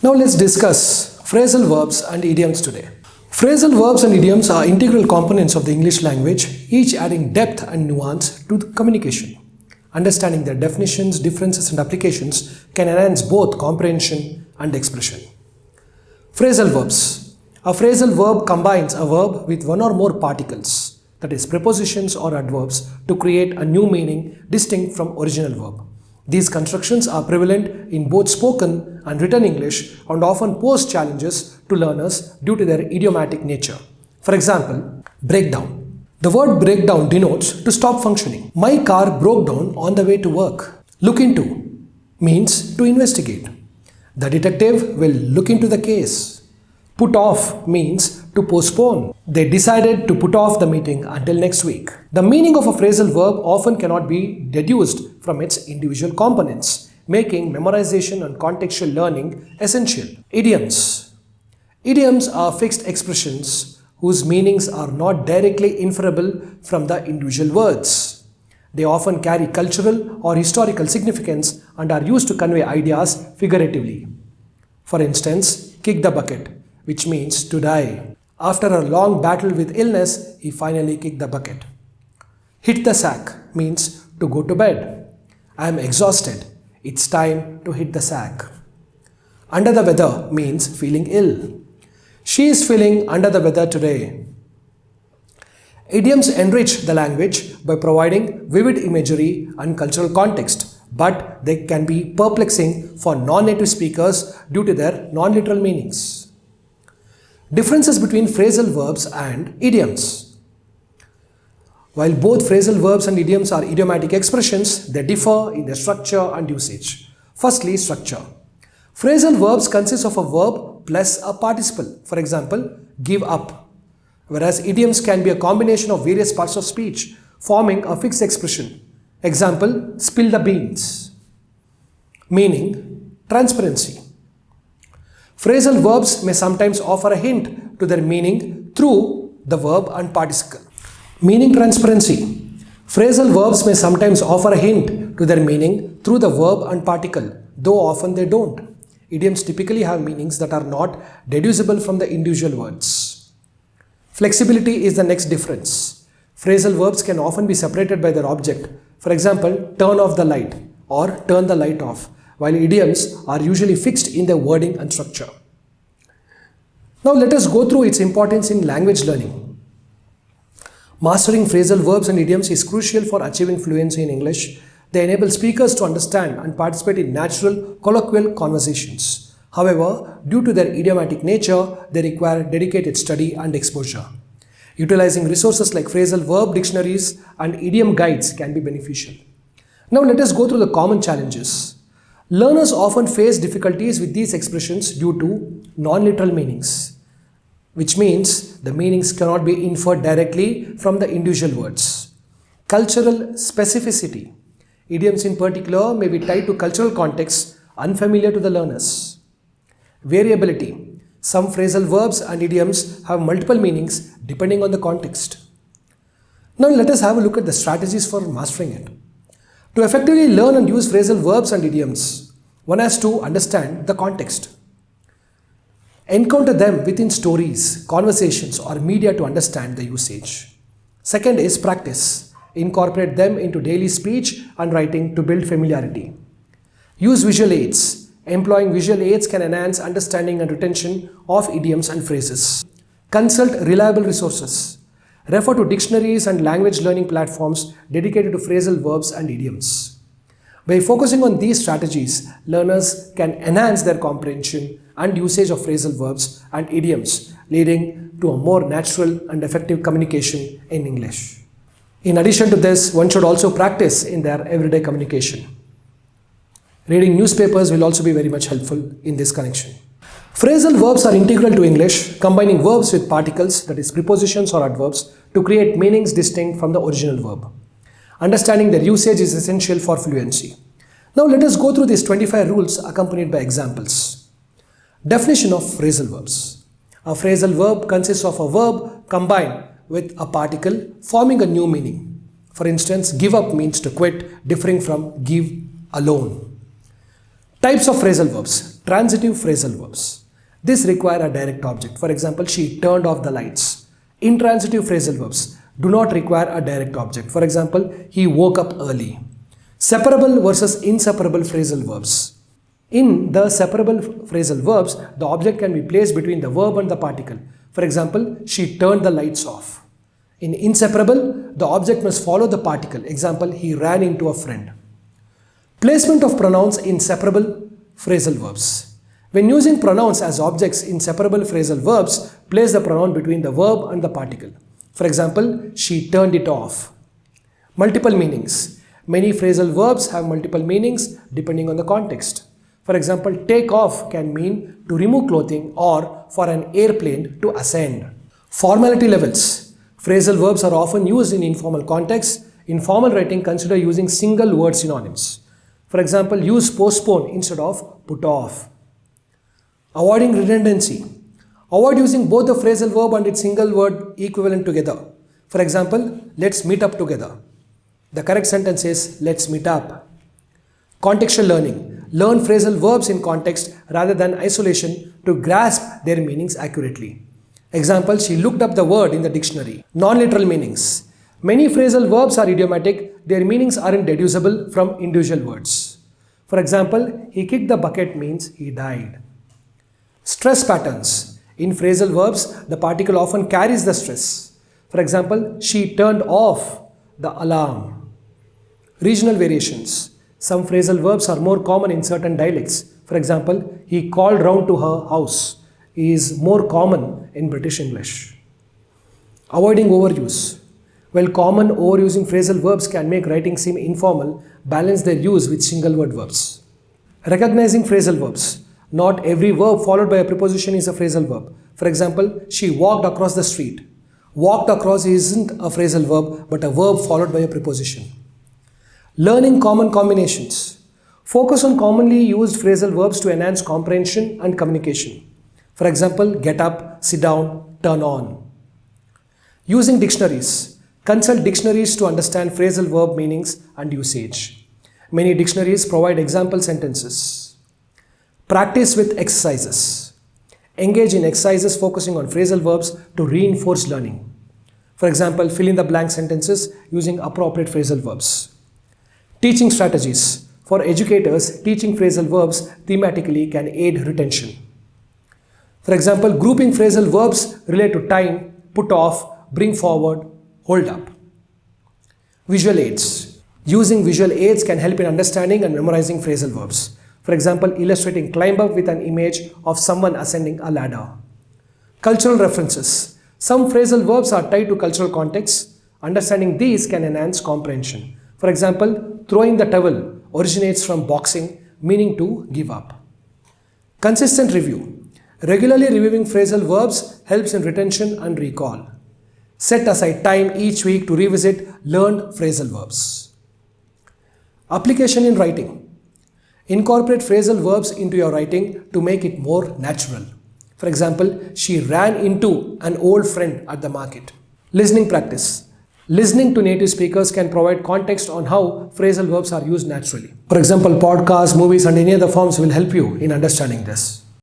Now let's discuss phrasal verbs and idioms today. Phrasal verbs and idioms are integral components of the English language, each adding depth and nuance to the communication. Understanding their definitions, differences and applications can enhance both comprehension and expression. Phrasal verbs. A phrasal verb combines a verb with one or more particles, that is prepositions or adverbs, to create a new meaning distinct from original verb. These constructions are prevalent in both spoken and written English and often pose challenges to learners due to their idiomatic nature. For example, breakdown. The word breakdown denotes to stop functioning. My car broke down on the way to work. Look into means to investigate. The detective will look into the case. Put off means to postpone. They decided to put off the meeting until next week. The meaning of a phrasal verb often cannot be deduced from its individual components, making memorization and contextual learning essential. Idioms. Idioms are fixed expressions whose meanings are not directly inferable from the individual words. They often carry cultural or historical significance and are used to convey ideas figuratively. For instance, kick the bucket, which means to die. After a long battle with illness, he finally kicked the bucket. Hit the sack means to go to bed. I am exhausted. It's time to hit the sack. Under the weather means feeling ill. She is feeling under the weather today. Idioms enrich the language by providing vivid imagery and cultural context, but they can be perplexing for non-native speakers due to their non-literal meanings. Differences between phrasal verbs and idioms. While both phrasal verbs and idioms are idiomatic expressions, they differ in their structure and usage. Firstly, structure. Phrasal verbs consist of a verb plus a participle. For example, give up. Whereas idioms can be a combination of various parts of speech, forming a fixed expression. Example, spill the beans. Meaning, transparency. Phrasal verbs may sometimes offer a hint to their meaning through the verb and participle. Meaning transparency. Phrasal verbs may sometimes offer a hint to their meaning through the verb and particle, though often they don't. Idioms typically have meanings that are not deducible from the individual words. Flexibility is the next difference. Phrasal verbs can often be separated by their object. For example, turn off the light or turn the light off, while idioms are usually fixed in their wording and structure. Now let us go through its importance in language learning. Mastering phrasal verbs and idioms is crucial for achieving fluency in English. They enable speakers to understand and participate in natural, colloquial conversations. However, due to their idiomatic nature, they require dedicated study and exposure. Utilizing resources like phrasal verb dictionaries and idiom guides can be beneficial. Now let us go through the common challenges. Learners often face difficulties with these expressions due to non-literal meanings, which means the meanings cannot be inferred directly from the individual words. Cultural specificity. Idioms in particular may be tied to cultural contexts unfamiliar to the learners. Variability. Some phrasal verbs and idioms have multiple meanings depending on the context. Now let us have a look at the strategies for mastering it. To effectively learn and use phrasal verbs and idioms, one has to understand the context. Encounter them within stories, conversations, or media to understand the usage. Second is practice. Incorporate them into daily speech and writing to build familiarity. Use visual aids. Employing visual aids can enhance understanding and retention of idioms and phrases. Consult reliable resources. Refer to dictionaries and language learning platforms dedicated to phrasal verbs and idioms. By focusing on these strategies, learners can enhance their comprehension and usage of phrasal verbs and idioms, leading to a more natural and effective communication in English. In addition to this, one should also practice in their everyday communication. Reading newspapers will also be very much helpful in this connection. Phrasal verbs are integral to English, combining verbs with particles, that is prepositions or adverbs, to create meanings distinct from the original verb. Understanding their usage is essential for fluency. Now let us go through these 25 rules accompanied by examples. Definition of phrasal verbs. A phrasal verb consists of a verb combined with a particle forming a new meaning. For instance, give up means to quit, differing from give alone. Types of phrasal verbs. Transitive phrasal verbs. This require a direct object. For example, she turned off the lights. Intransitive phrasal verbs do not require a direct object. For example, he woke up early. Separable versus inseparable phrasal verbs. In the separable phrasal verbs, the object can be placed between the verb and the particle. For example, she turned the lights off. In inseparable, the object must follow the particle. Example, he ran into a friend. Placement of pronouns in separable phrasal verbs. When using pronouns as objects in separable phrasal verbs, place the pronoun between the verb and the particle. For example, she turned it off. Multiple meanings. Many phrasal verbs have multiple meanings depending on the context. For example, take off can mean to remove clothing or for an airplane to ascend. Formality levels. Phrasal verbs are often used in informal contexts. In formal writing, consider using single word synonyms. For example, use postpone instead of put off. Avoiding redundancy. Avoid using both the phrasal verb and its single word equivalent together. For example, let's meet up together. The correct sentence is let's meet up. Contextual learning. Learn phrasal verbs in context rather than isolation to grasp their meanings accurately. Example, she looked up the word in the dictionary. Non-literal meanings. Many phrasal verbs are idiomatic. Their meanings aren't deducible from individual words. For example, he kicked the bucket means he died. Stress patterns. In phrasal verbs, the particle often carries the stress. For example, she turned off the alarm. Regional variations. Some phrasal verbs are more common in certain dialects. For example, he called round to her house is more common in British English. Avoiding overuse. While common overusing phrasal verbs can make writing seem informal, balance their use with single word verbs. Recognizing phrasal verbs. Not every verb followed by a preposition is a phrasal verb. For example, she walked across the street. Walked across isn't a phrasal verb but a verb followed by a preposition. Learning common combinations. Focus on commonly used phrasal verbs to enhance comprehension and communication. For example, get up, sit down, turn on. Using dictionaries. Consult dictionaries to understand phrasal verb meanings and usage. Many dictionaries provide example sentences. Practice with exercises. Engage in exercises focusing on phrasal verbs to reinforce learning. For example, fill in the blank sentences using appropriate phrasal verbs. Teaching strategies. For educators, teaching phrasal verbs thematically can aid retention. For example, grouping phrasal verbs relate to time, put off, bring forward, hold up. Visual aids. Using visual aids can help in understanding and memorizing phrasal verbs. For example, illustrating climb up with an image of someone ascending a ladder. Cultural references. Some phrasal verbs are tied to cultural contexts. Understanding these can enhance comprehension. For example, throwing the towel originates from boxing, meaning to give up. Consistent review. Regularly reviewing phrasal verbs helps in retention and recall. Set aside time each week to revisit learned phrasal verbs. Application in writing. Incorporate phrasal verbs into your writing to make it more natural. For example, she ran into an old friend at the market. Listening practice. Listening to native speakers can provide context on how phrasal verbs are used naturally. For example, podcasts, movies, and any other forms will help you in understanding this.